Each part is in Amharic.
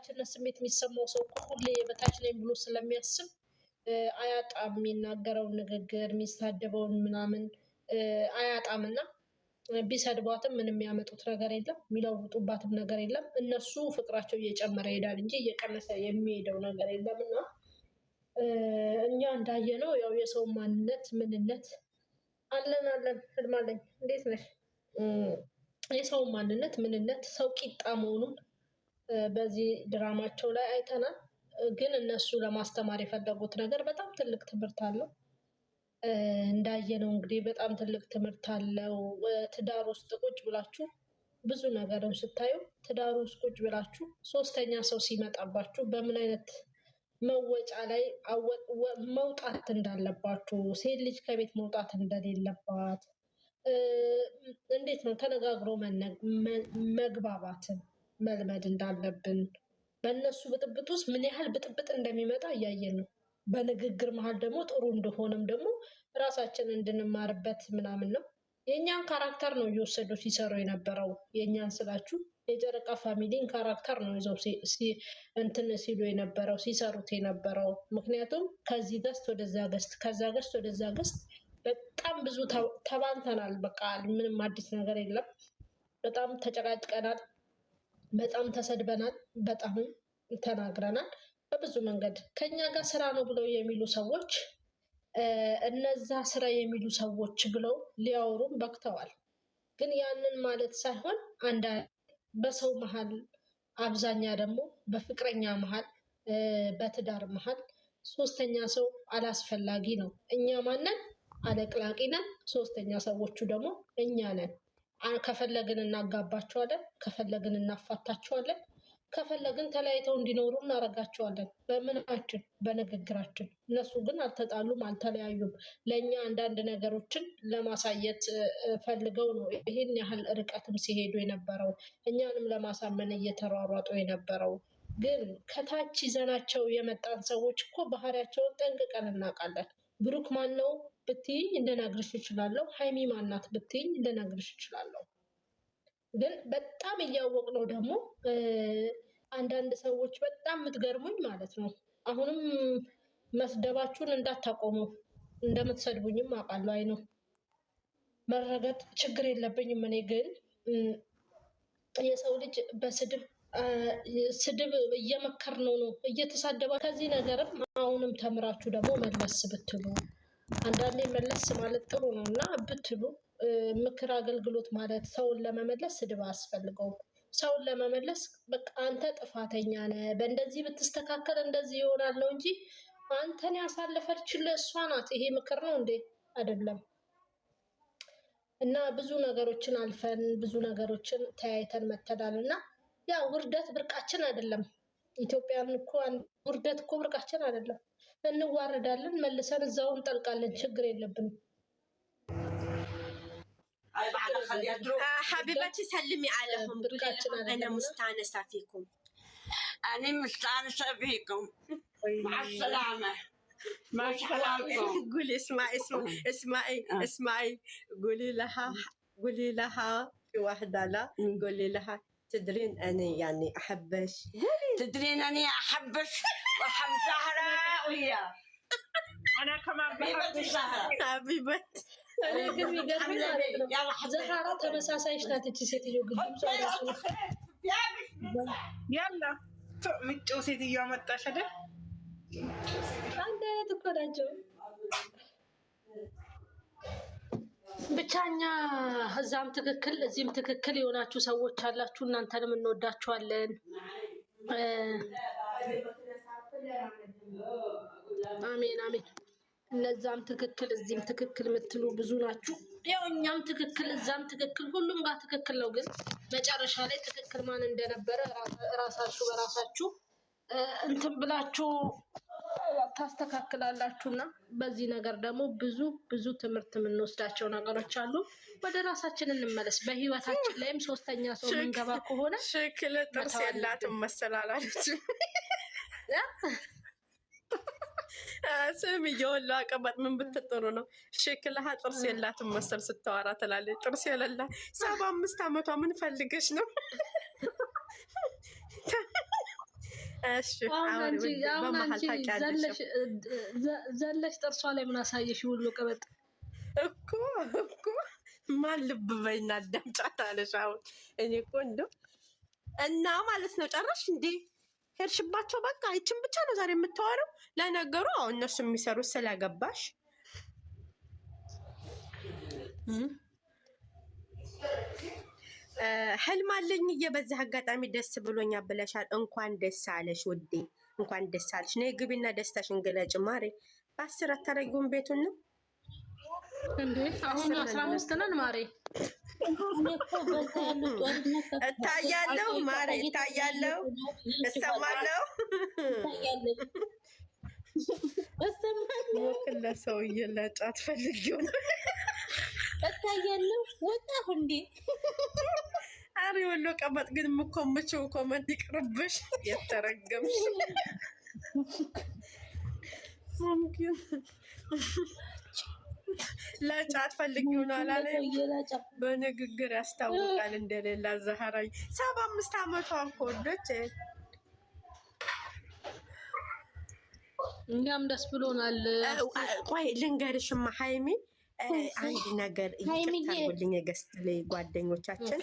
የበታችነት ስሜት የሚሰማው ሰው ሁሌ የበታች ነኝ ብሎ ስለሚያስብ አያጣም የሚናገረውን ንግግር የሚሳደበውን ምናምን አያጣምና ቢሰድቧትም ምንም የሚያመጡት ነገር የለም፣ የሚለውጡባትም ነገር የለም። እነሱ ፍቅራቸው እየጨመረ ይሄዳል እንጂ እየቀነሰ የሚሄደው ነገር የለምና እኛ እንዳየነው ያው የሰው ማንነት ምንነት አለን ህልማለኝ። እንዴት ነሽ? የሰው ማንነት ምንነት ሰው ቂጣ መሆኑን በዚህ ድራማቸው ላይ አይተናል። ግን እነሱ ለማስተማር የፈለጉት ነገር በጣም ትልቅ ትምህርት አለው። እንዳየነው እንግዲህ በጣም ትልቅ ትምህርት አለው። ትዳር ውስጥ ቁጭ ብላችሁ ብዙ ነገርን ስታዩ ትዳር ውስጥ ቁጭ ብላችሁ ሶስተኛ ሰው ሲመጣባችሁ በምን አይነት መወጫ ላይ መውጣት እንዳለባችሁ፣ ሴት ልጅ ከቤት መውጣት እንደሌለባት፣ እንዴት ነው ተነጋግሮ መግባባትን መልመድ እንዳለብን፣ በእነሱ ብጥብጥ ውስጥ ምን ያህል ብጥብጥ እንደሚመጣ እያየን ነው። በንግግር መሀል ደግሞ ጥሩ እንደሆነም ደግሞ ራሳችን እንድንማርበት ምናምን ነው። የእኛን ካራክተር ነው እየወሰዱ ሲሰሩ የነበረው። የእኛን ስላችሁ የጨረቃ ፋሚሊን ካራክተር ነው ይዘው እንትን ሲሉ የነበረው ሲሰሩት የነበረው። ምክንያቱም ከዚህ ገስት ወደዛ ገስት፣ ከዛ ገስት ወደዛ ገስት በጣም ብዙ ተባልተናል። በቃ ምንም አዲስ ነገር የለም። በጣም ተጨቃጭቀናል፣ በጣም ተሰድበናል፣ በጣም ተናግረናል። በብዙ መንገድ ከኛ ጋር ስራ ነው ብለው የሚሉ ሰዎች እነዛ ስራ የሚሉ ሰዎች ብለው ሊያወሩም በቅተዋል። ግን ያንን ማለት ሳይሆን አንዳንድ በሰው መሀል፣ አብዛኛ ደግሞ በፍቅረኛ መሀል፣ በትዳር መሀል ሶስተኛ ሰው አላስፈላጊ ነው። እኛ ማነን? አለቅላቂ ነን። ሶስተኛ ሰዎቹ ደግሞ እኛ ነን። ከፈለግን እናጋባቸዋለን፣ ከፈለግን እናፋታቸዋለን፣ ከፈለግን ተለያይተው እንዲኖሩ እናደርጋቸዋለን። በምናችን? በንግግራችን። እነሱ ግን አልተጣሉም፣ አልተለያዩም። ለእኛ አንዳንድ ነገሮችን ለማሳየት ፈልገው ነው ይህን ያህል ርቀትም ሲሄዱ የነበረው፣ እኛንም ለማሳመን እየተሯሯጡ የነበረው። ግን ከታች ይዘናቸው የመጣን ሰዎች እኮ ባህሪያቸውን ጠንቅቀን እናውቃለን። ብሩክ ማን ነው ብትይኝ ልነግርሽ እችላለሁ። ሀይሚ ማናት ብትይኝ ልነግርሽ እችላለሁ። ግን በጣም እያወቅ ነው ደግሞ አንዳንድ ሰዎች በጣም የምትገርሙኝ ማለት ነው። አሁንም መስደባችሁን እንዳታቆሙ፣ እንደምትሰድቡኝም አውቃለሁ። አይ ነው መረገጥ ችግር የለብኝም። እኔ ግን የሰው ልጅ ስድብ እየመከር ነው እየተሳደባ ከዚህ ነገርም አሁንም ተምራችሁ ደግሞ መለስ ብትሉ፣ አንዳንዴ መለስ ማለት ጥሩ ነው እና ብትሉ፣ ምክር አገልግሎት ማለት ሰውን ለመመለስ ስድብ አያስፈልገውም። ሰውን ለመመለስ በቃ አንተ ጥፋተኛ ነህ፣ በእንደዚህ ብትስተካከል እንደዚህ ይሆናል ነው እንጂ አንተን ያሳለፈችልህ እሷ ናት። ይሄ ምክር ነው እንዴ? አይደለም። እና ብዙ ነገሮችን አልፈን ብዙ ነገሮችን ተያይተን መተዳል እና ያ ውርደት ብርቃችን አይደለም። ኢትዮጵያን እኮ ውርደት እኮ ብርቃችን አይደለም። እንዋረዳለን፣ መልሰን እዛው እንጠልቃለን። ችግር የለብንም። حبيبتي سلمي عليهم، أنا مستانسة فيكم. أنا مستانسة فيكم. مع السلامة. ما شاء قولي اسمعي قولي لها في واحدة لا قولي لها تدرين أنا يعني أحبش. تدرين أني أحبش وأحب زهرة ويا أنا كمان بحب زهرة حبيبتي. زهرة ተመሳሳይ ናት እቺ ሴትዮ ግን ያላ ምጭው ሴትዮ መጣሽ አይደል? አንድ አይነት እኮ ናቸው። ብቻኛ እዛም ትክክል እዚህም ትክክል የሆናችሁ ሰዎች አላችሁ። እናንተንም እንወዳችኋለን። አሜን አሜን። እነዛም ትክክል እዚህም ትክክል የምትሉ ብዙ ናችሁ። ያው እኛም ትክክል እዛም ትክክል ሁሉም ጋር ትክክል ነው። ግን መጨረሻ ላይ ትክክል ማን እንደነበረ ራሳችሁ በራሳችሁ እንትን ብላችሁ ታስተካክላላችሁና በዚህ ነገር ደግሞ ብዙ ትምህርት የምንወስዳቸው ነገሮች አሉ። ወደ ራሳችን እንመለስ። በህይወታችን ላይም ሶስተኛ ሰው መንገባ ከሆነ ሽክል ጥርስ የላትም መሰላላችሁ ስም እየወላ ቀበጥ ምን ብትጥሩ ነው? ሽክልሃ ጥርስ የላትም መሰል ስታወራ ትላለች። ጥርስ የሌላ 75 ዓመቷ ምን ፈልገሽ ነው? እሺ አሁን አሁን አንቺ በመሀል ታውቂያለሽ ዘለሽ ጥርሷ ላይ ምን አሳየሽ? ሁሉ ቅበጥ እኮ ማን ልብ በይና አዳምጫት አለሽ። አሁን እኔ እኮ እንደው እና ማለት ነው ጨረሽ እንዴ? ሄድሽባቸው በቃ ይችን ብቻ ነው ዛሬ የምታወራው። ለነገሩ አሁን እነሱ የሚሰሩት ስለገባሽ ህልም አለኝ በዚህ አጋጣሚ ደስ ብሎኛ ብለሻል። እንኳን ደስ አለሽ ውዴ፣ እንኳን ደስ አለሽ። ነይ ግቢና ደስታሽን ገለጭ ማሬ። በ10 አታረጊውም ቤቱን ነው እንዴ? አሁን 15 ነን ማሬ። እታያለሁ ማሬ፣ እታያለሁ፣ እሰማለሁ። ለሰው እየላጫት ፈልጊው ነው እታያለሁ። ወጣሁ እንዴ? አሪ ወሎ ቀመጥ ግን የምኮምችው ኮመንት ይቅርብሽ። የተረገምሽ ሙምኪን ላጫት ፈልጊው ነው አላለ። በንግግር ያስታውቃል እንደሌላ ዛህራይ 75 ዓመቷ ኮዶች። እኛም ደስ ብሎናል። ቆይ ልንገርሽማ ሃይሚ አንድ ነገር ይቅርታልኝ የገስት ላይ ጓደኞቻችን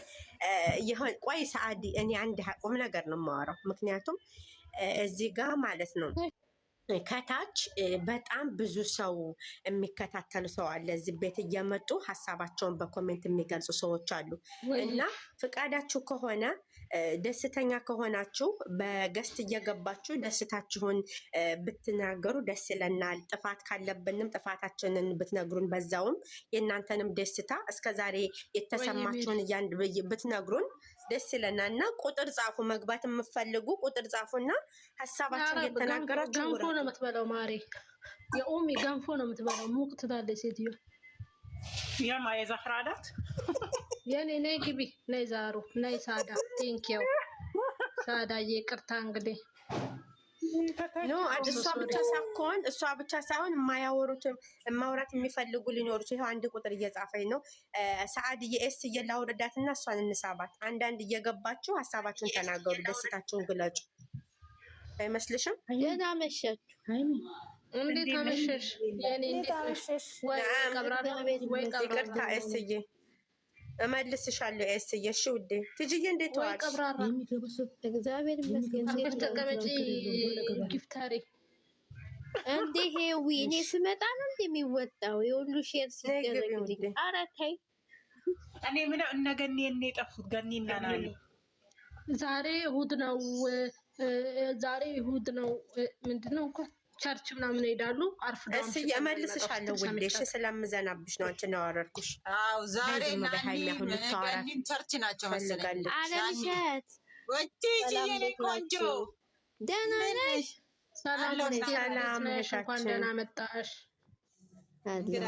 ይሆን። ቆይ ሰዓዲ እኔ አንድ ቁም ነገር ነው የማወራው። ምክንያቱም እዚህ ጋር ማለት ነው ከታች በጣም ብዙ ሰው የሚከታተሉ ሰው አለ። እዚህ ቤት እየመጡ ሀሳባቸውን በኮሜንት የሚገልጹ ሰዎች አሉ እና ፍቃዳችሁ ከሆነ ደስተኛ ከሆናችሁ በገስት እየገባችሁ ደስታችሁን ብትናገሩ ደስ ይለናል። ጥፋት ካለብንም ጥፋታችንን ብትነግሩን፣ በዛውም የእናንተንም ደስታ እስከዛሬ የተሰማችሁን ብትነግሩን ደስ ይለናል። እና ቁጥር ጻፉ፣ መግባት የምትፈልጉ ቁጥር ጻፉና ሀሳባችሁን እየተናገራችሁ። ገንፎ ነው የምትበላው ማሬ፣ የኡሚ ገንፎ ነው የምትበላው። ሙቅ ትላለች ሴትዮ። የማ የዛህራ ናት የኔ ነይ ግቢ፣ ነይ ዛሩ፣ ነይ ሳዳ። ቴንኪው ሳዳዬ፣ ይቅርታ እንግዲህ ኖ እሷ ብቻ ሳይሆን ማውራት የሚፈልጉ ሊኖሩ ይኸው አንድ ቁጥር እየጻፈኝ ነው። ሰዓድ የኤስ እየላውርዳትና እሷን እንሳባት። አንዳንድ እየገባችሁ ሀሳባችሁን ተናገሩ፣ ደስታችሁን ግለጹ። አይመስልሽም? ደህና መሻችሁ። እንዴት አመሸሽ? የኔ እንዴት አመሸሽ? ወይ ቀብራራ ወይ ቀብራራ። ይቅርታ ኤስዬ እመልስሻለሁ። ኤስዬ እሺ ውዴ። ትጅዬ እንዴት ዋልሽ? ወይ ቀብራራ። እግዚአብሔር ይመስገን። አፍሽ ተቀመጪ ጊፍታሪ። እንዴ ሄዊ እኔ ስመጣ ነው እንደሚወጣው የሁሉ ሼር ሲደረግልኝ። ኧረ ተይ። እኔ ምን እነ ገኒ እኔ የጠፉት ገኒና ናኒ ዛሬ እሑድ ነው። ዛሬ እሑድ ነው። ምንድነው እንኳን ቸርች ምናምን ሄዳሉ። አርፍዶ እስኪ እመልስሻለሁ ውዴ። እሺ ስለምዘናብሽ ነው አንቺን ያወረድኩሽ። አዎ ዛሬ ናኒ ቸርች ናቸው መሰለኝ። አለምሸት ወጪ የኔ ቆንጆ ደህና ነሽ? ሰላም ነሽ? እንኳን ደህና መጣሽ። እንግዳ